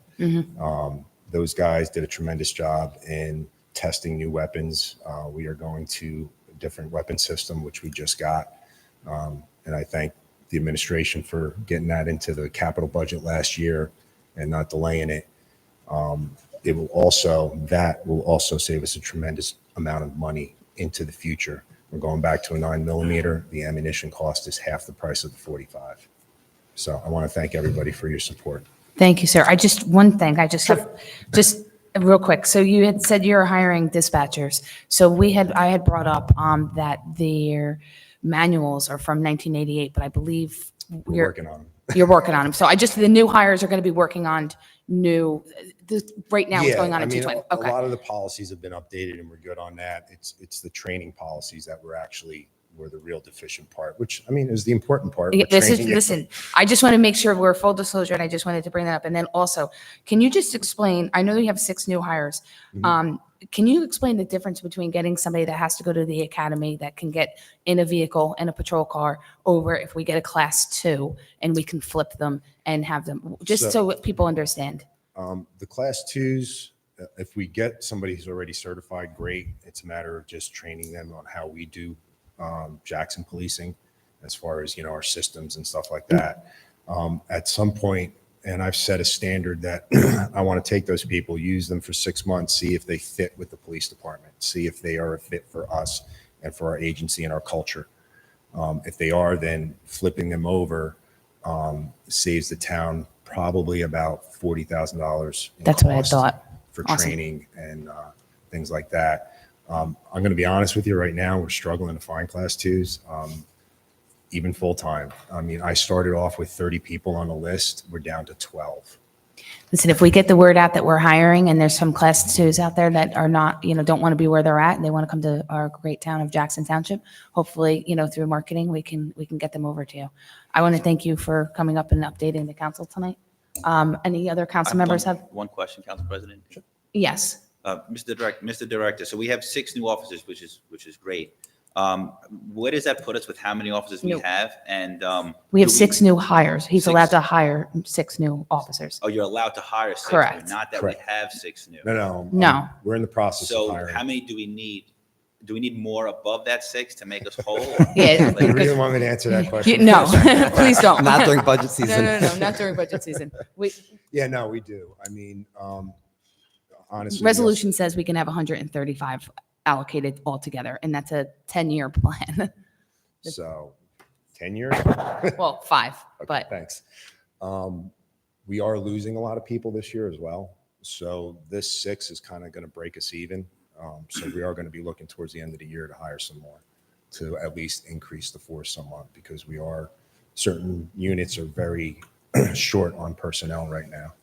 those guys did a tremendous job in testing new weapons. We are going to a different weapon system, which we just got. And I thank the administration for getting that into the capital budget last year and not delaying it. That will also save us a tremendous amount of money into the future. We're going back to a 9mm. The ammunition cost is half the price of the 45. So I want to thank everybody for your support. Thank you, sir. One thing, I just have, just real quick. So you had said you're hiring dispatchers. So I had brought up that their manuals are from 1988, but I believe We're working on them. you're working on them. So the new hires are going to be working on right now it's going on in 220. A Okay. lot of the policies have been updated and we're good on that. It's the training policies that were the real deficient part, which, is the important part. We're training it. Listen, I just want to make sure we're full disclosure, and I just wanted to bring that up. And then also, can you just explain, I know you have 6 new hires. Can you explain the difference between getting somebody that has to go to the academy that can get in a vehicle and a patrol car over if we get a class 2 and we can flip them and have them, just so people understand? The class 2s, if we get somebody who's already certified, great. It's a matter of just training them on how we do Jackson policing as far as, our systems and stuff like that. At some point, and I've set a standard that I want to take those people, use them for 6 months, see if they fit with the police department, see if they are a fit for us and for our agency and our culture. If they are, then flipping them over saves the town probably about $40,000. That's what I thought. For Awesome. training and things like that. I'm going to be honest with you right now, we're struggling to find class 2s. Even full-time. I started off with 30 people on the list. We're down to 12. Listen, if we get the word out that we're hiring and there's some class 2s out there that are not, don't want to be where they're at and they want to come to our great town of Jackson Township, hopefully, through marketing, we can get them over to you. I want to thank you for coming up and updating the council tonight. Any other council members have? One question, Council President. Yes. Mr. Director, so we have 6 new officers, which is great. Where does that put us with how many officers we have? And We have 6 new hires. He's allowed to hire 6 new officers. Oh, you're allowed to hire 6 new, Correct. not that Correct. we have 6 new. No. We're in the process of So hiring. how many do we need? Do we need more above that 6 to make us whole? Yeah. You really want me to answer that question? No, please don't. Not during budget season. No, not during budget season. Yeah, no, we do. Honestly. Resolution says we can have 135 allocated altogether, and that's a 10-year plan. Yes. So 10 years? Well, 5, Okay, but thanks. We are losing a lot of people this year as well. So this 6 is kind of going to break us even. So we are going to be looking towards the end of the year to hire some more to at least increase the force somewhat because certain units are very short on personnel right now.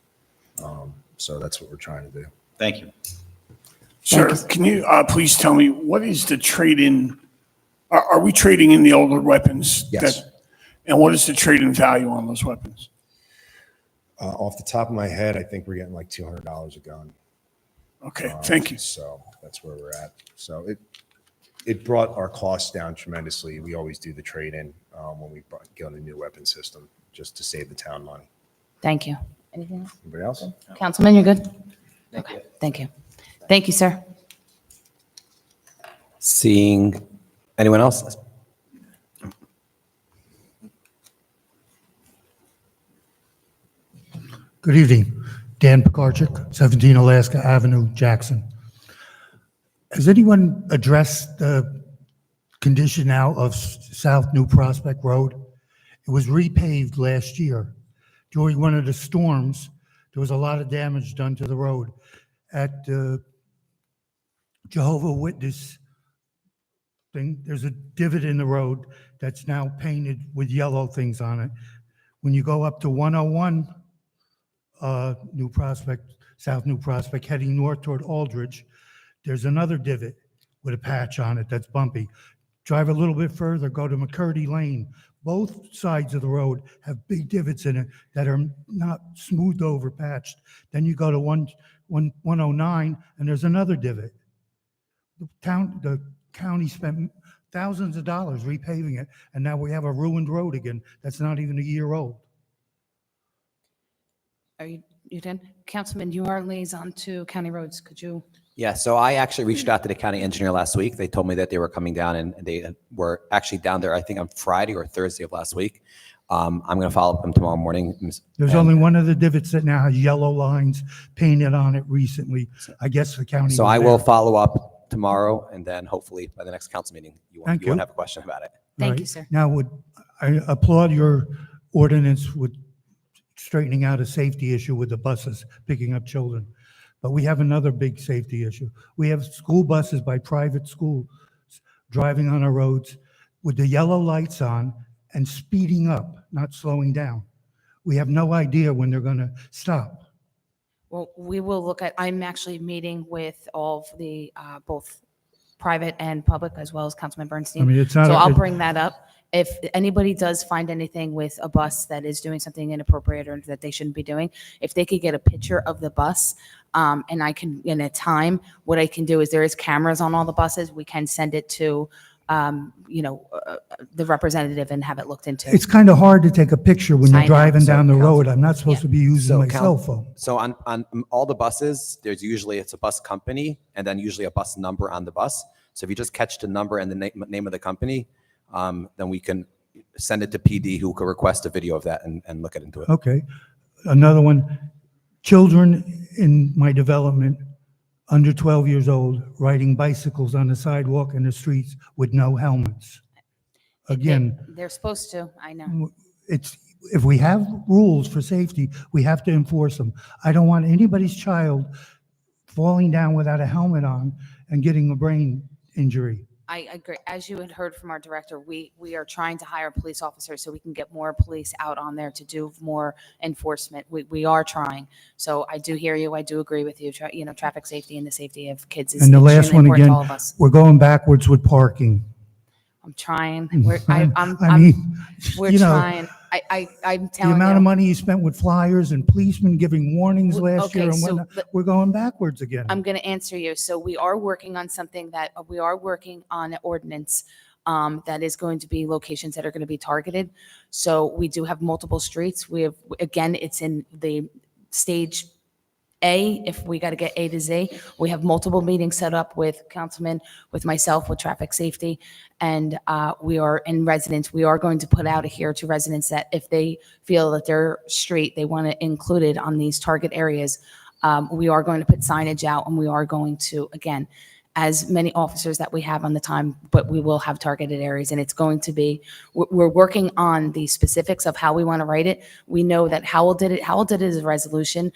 So that's what we're trying to do. Thank you. Sir, can you please tell me, what is the trade-in? Are we trading in the older weapons? Yes. And what is the trade-in value on those weapons? Off the top of my head, I think we're getting like $200 a gun. Okay, thank you. So that's where we're at. So it brought our costs down tremendously. We always do the trade-in when we get on a new weapon system just to save the town money. thank you. Anything else? Anybody else? Councilman, you're good? Okay, thank you. Thank you, sir. Seeing anyone else? Good evening. Dan Pekarchik, 17 Alaska Avenue, Jackson. Has anyone addressed the condition now of South New Prospect Road? It was repaved last year. During one of the storms, there was a lot of damage done to the road. At the Jehovah Witness thing, there's a divot in the road that's now painted with yellow things on it. When you go up to 101 New Prospect, South New Prospect, heading north toward Aldridge, there's another divot with a patch on it that's bumpy. Drive a little bit further, go to McCurdy Lane. Both sides of the road have big divots in it that are not smoothed over, patched. Then you go to 109, and there's another divot. The county spent thousands of dollars repaving it, and now we have a ruined road again that's not even a year old. Are you done? Councilman, you are liaison to county roads. Could you? Yeah, so I actually reached out to the county engineer last week. They told me that they were coming down and they were actually down there, I think on Friday or Thursday of last week. I'm going to follow up with them tomorrow morning. There's only one of the divots that now has yellow lines painted on it recently. I guess the county. So was I will there. follow up tomorrow, and then hopefully by the next council meeting, you Thank won't you. have a question about it. Thank Right. you, sir. Now, I applaud your ordinance with straightening out a safety issue with the buses picking up children. But we have another big safety issue. We have school buses by private schools driving on our roads with the yellow lights on and speeding up, not slowing down. We have no idea when they're going to stop. Well, we will look at, I'm actually meeting with all of the, both private and public, as well as Councilman Bernstein. I mean, it's not So a- I'll bring that up. If anybody does find anything with a bus that is doing something inappropriate or that they shouldn't be doing, if they could get a picture of the bus, and I can, in a time, what I can do is there is cameras on all the buses. We can send it to, the representative and have it looked into. It's kind of hard to take a picture when I you're know. driving So, down the Council- road. I'm not supposed Yeah. to be using So, my Council- cell phone. So on all the buses, there's usually, it's a bus company and then usually a bus number on the bus. So if you just catch the number and the name of the company, then we can send it to PD, who could request a video of that and look into it. Okay. Another one, children in my development, under 12 years old, riding bicycles on the sidewalk and the streets with no helmets. Again, They're supposed to, I know. it's, if we have rules for safety, we have to enforce them. I don't want anybody's child falling down without a helmet on and getting a brain injury. I agree. As you had heard from our director, we are trying to hire police officers so we can get more police out on there to do more enforcement. We are trying. So I do hear you. I do agree with you. Traffic safety and the safety of kids is And the last extremely one important to again, all of us. we're going backwards with parking. I'm trying. I mean, We're you know, trying. I'm the telling amount of you. money you spent with flyers and policemen giving warnings last Okay, year and so whatnot, we're going backwards again. I'm going to answer you. So we are working on something that we are working on an ordinance that is going to be locations that are going to be targeted. So we do have multiple streets. We have, again, it's in the stage A, if we got to get A to Z. We have multiple meetings set up with councilmen, with myself, with traffic safety, and we are in residents. We are going to put out here to residents that if they feel that their street, they want to include it on these target areas, we are going to put signage out, and we are going to, again, as many officers that we have on the time, but we will have targeted areas, and it's going to be, we're working on the specifics of how we want to write it. We know that Howell did it. Howell did it as a resolution.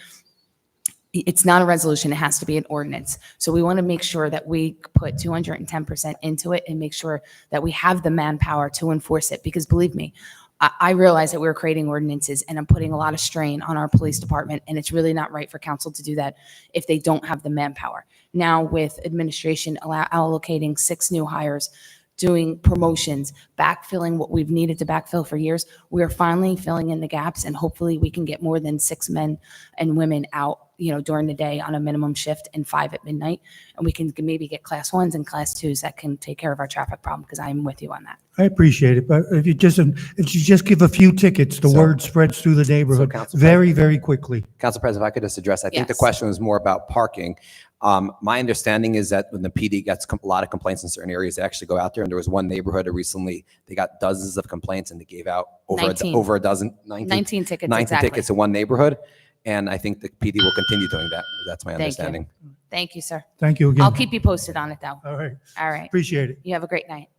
It's not a resolution, it has to be an ordinance. So we want to make sure that we put 210% into it and make sure that we have the manpower to enforce it. Because believe me, I realize that we're creating ordinances and I'm putting a lot of strain on our police department, and it's really not right for council to do that if they don't have the manpower. Now with administration allocating 6 new hires, doing promotions, backfilling what we've needed to backfill for years, we are finally filling in the gaps, and hopefully we can get more than 6 men and women out, during the day on a minimum shift and 5 at midnight. And we can maybe get class 1s and class 2s that can take care of our traffic problem, because I'm with you on that. I appreciate it, but if you just give a few tickets, the word spreads through the neighborhood Council very, very quickly. Council President, if I could just address, I think the Yes. question was more about parking. My understanding is that when the PD gets a lot of complaints in certain areas, they actually go out there, and there was one neighborhood that recently, they got dozens of complaints and they gave out over 19. over a dozen, 19 tickets, 19 exactly. tickets in one neighborhood. And I think the PD will continue doing that. That's my Thank you. understanding. Thank you, sir. Thank you again. I'll keep you posted on it, though. All right, All right. appreciate it. You have a great night.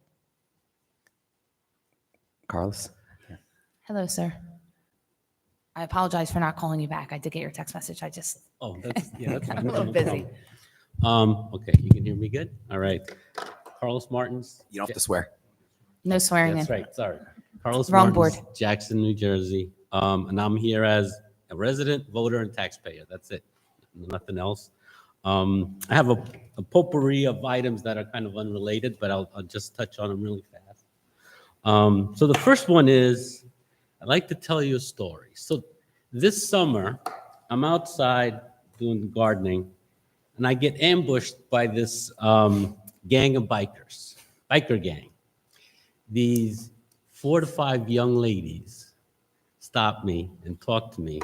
Carlos? Hello, sir. I apologize for not calling you back. I did get your text message. I just, Oh, that's, yeah, that's fine. I'm a little No busy. problem. Okay, you can hear me good? All right. Carlos Martins. You don't have to swear. No swearing That's in. right, sorry. Carlos Wrong Martins, Jackson, New Jersey. And I'm here as a resident, voter, and taxpayer. That's it. Nothing else. I have a potpourri of items that are kind of unrelated, but I'll just touch on them really fast. So the first one is, I'd like to tell you a story. So this summer, I'm outside doing gardening, and I get ambushed by this gang of bikers, biker gang. These 4 to 5 young ladies stopped me and talked to me,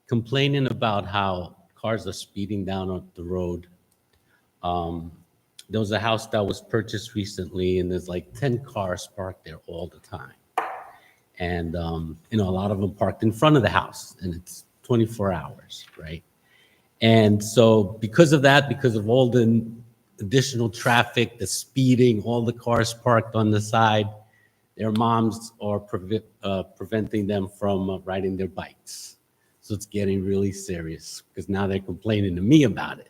complaining about how cars are speeding down on the road. There was a house that was purchased recently, and there's like 10 cars parked there all the time. And, a lot of them parked in front of the house, and it's 24 hours, right? And so because of that, because of all the additional traffic, the speeding, all the cars parked on the side, their moms are preventing them from riding their bikes. So it's getting really serious because now they're complaining to me about it.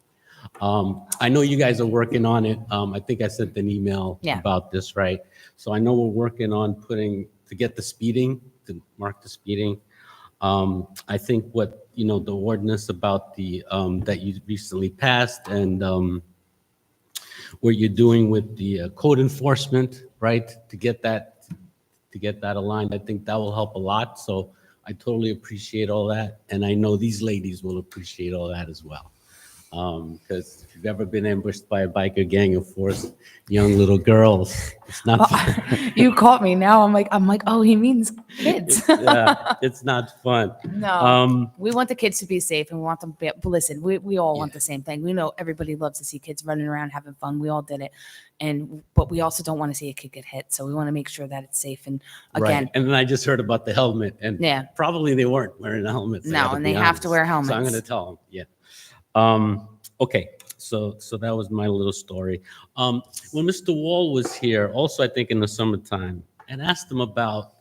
I know you guys are working on it. I think I sent an email about this, right? So I know we're working on to get the speeding, to mark the speeding. I think what, the ordinance about that you recently passed and what you're doing with the code enforcement, right? To get that aligned, I think that will help a lot. So I totally appreciate all that. And I know these ladies will appreciate all that as well. Because if you've ever been ambushed by a biker gang of 4 young little girls, it's not fun. You caught me now. I'm like, oh, he means kids. It's not fun. No, we want the kids to be safe and we want them to be, but listen, we all want the same thing. We know everybody loves to see kids running around having fun. We all did it. But we also don't want to see a kid get hit. So we want to make sure that it's safe. And again, right. And then I just heard about the helmet and probably they weren't wearing helmets. No, and they have to wear helmets. So I'm going to tell them. Yeah. Okay, so that was my little story. When Mr. Wall was here, also I think in the summertime, and asked him about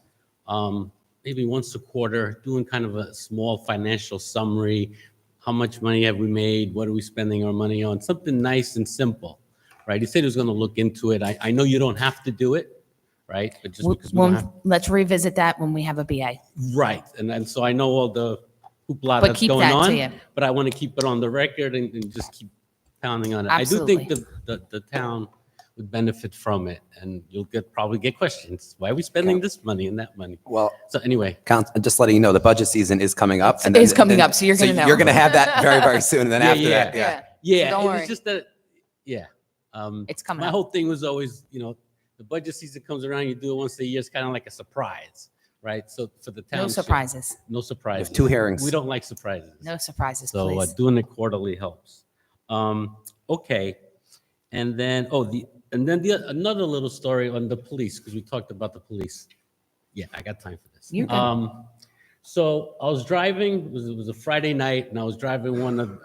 maybe once a quarter doing kind of a small financial summary. How much money have we made? What are we spending our money on? Something nice and simple, right? He said he was going to look into it. I know you don't have to do it, right? But just because we don't have... Let's revisit that when we have a BA. Right, and so I know all the hoopla But that's keep going that on, to you. but I want to keep it on the record and just keep pounding on it. Absolutely. I do think the town would benefit from it, and you'll probably get questions. Why are we spending this money and that money? Well, so anyway, just letting you know, the budget season is coming up. It is coming up, so you're going to know. You're going to have that very, very soon, and then after that, So don't worry. It's just that, it's coming my up. whole thing was always, the budget season comes around, you do it once a year, it's kind of like a surprise. Right, so for the town, No surprises. No surprises. 2 hearings. We don't like surprises. No surprises, so, please. doing it quarterly helps. Okay, and then another little story on the police because we talked about the police. Yeah, I got time for this. You're good. So I was driving. It was a Friday night, and I was driving one of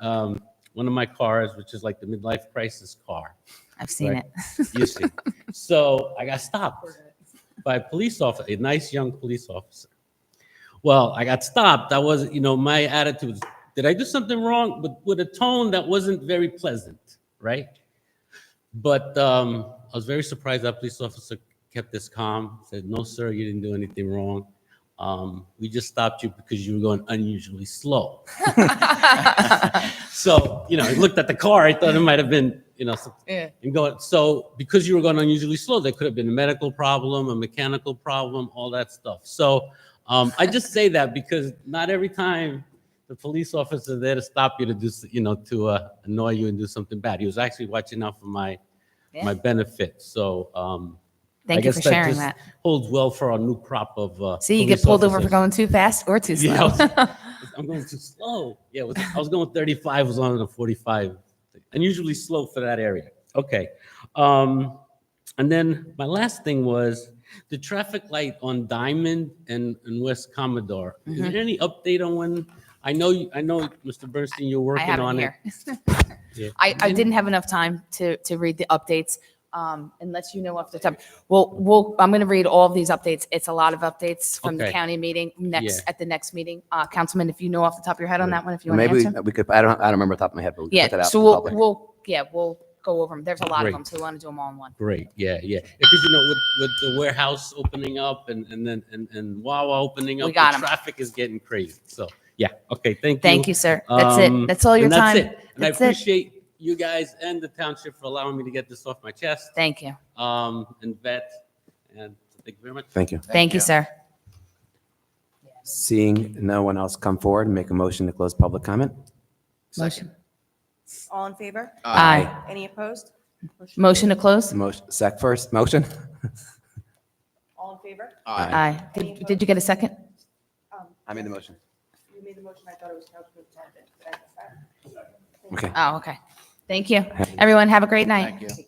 my cars, which is like the midlife crisis car. I've seen right? it. You see. So I got stopped by a police officer, a nice young police officer. Well, I got stopped. I was, my attitude was, did I do something wrong? But with a tone that wasn't very pleasant, right? But I was very surprised that police officer kept this calm, said, no, sir, you didn't do anything wrong. We just stopped you because you were going unusually slow. So, he looked at the car. I thought it might have been, and going. So because you were going unusually slow, there could have been a medical problem, a mechanical problem, all that stuff. So I just say that because not every time the police officer there to stop you to do, to annoy you and do something bad. He was actually watching out for my benefit. So Thank you for sharing that. Holds well for our new crop of. See, you get pulled over for going too fast or too slow. Yeah, I'm going too slow. Yeah, I was going 35. Was on a 45. Unusually slow for that area. Okay, and then my last thing was the traffic light on Diamond and West Commodore. Is there any update on when? I know, Mr. Bernstein, you're working on it. Yeah. I didn't have enough time to read the updates. Unless you know off the top. Well, I'm going to read all of these updates. It's a lot of updates from the county meeting at the next meeting. Councilman, if you know off the top of your head on that one, if you want to answer. Maybe we could. I don't remember off the top of my head, but we could put that out. So we'll go over them. There's a lot of them, so we want to do them all in one. Great. Yeah. Because with the warehouse opening up and Wawa opening up, We got the 'em. traffic is getting crazy. So yeah. Okay. Thank you. Thank you, sir. That's it. That's all your and time. That's it. And That's I it. appreciate you guys and the township for allowing me to get this off my chest. Thank you. And vet. And thank you very much. Thank you. Thank you, sir. Seeing no one else come forward, make a motion to close public comment. Motion. All in favor? Aye. Any opposed? Motion to close? Motion, first, motion? All in favor? Aye. Did you get a second? I made the motion. You made the motion, I thought it was Councilman Tandon. Did I miss that? Okay. Oh, okay. Thank you. Everyone, have a great night. Thank you.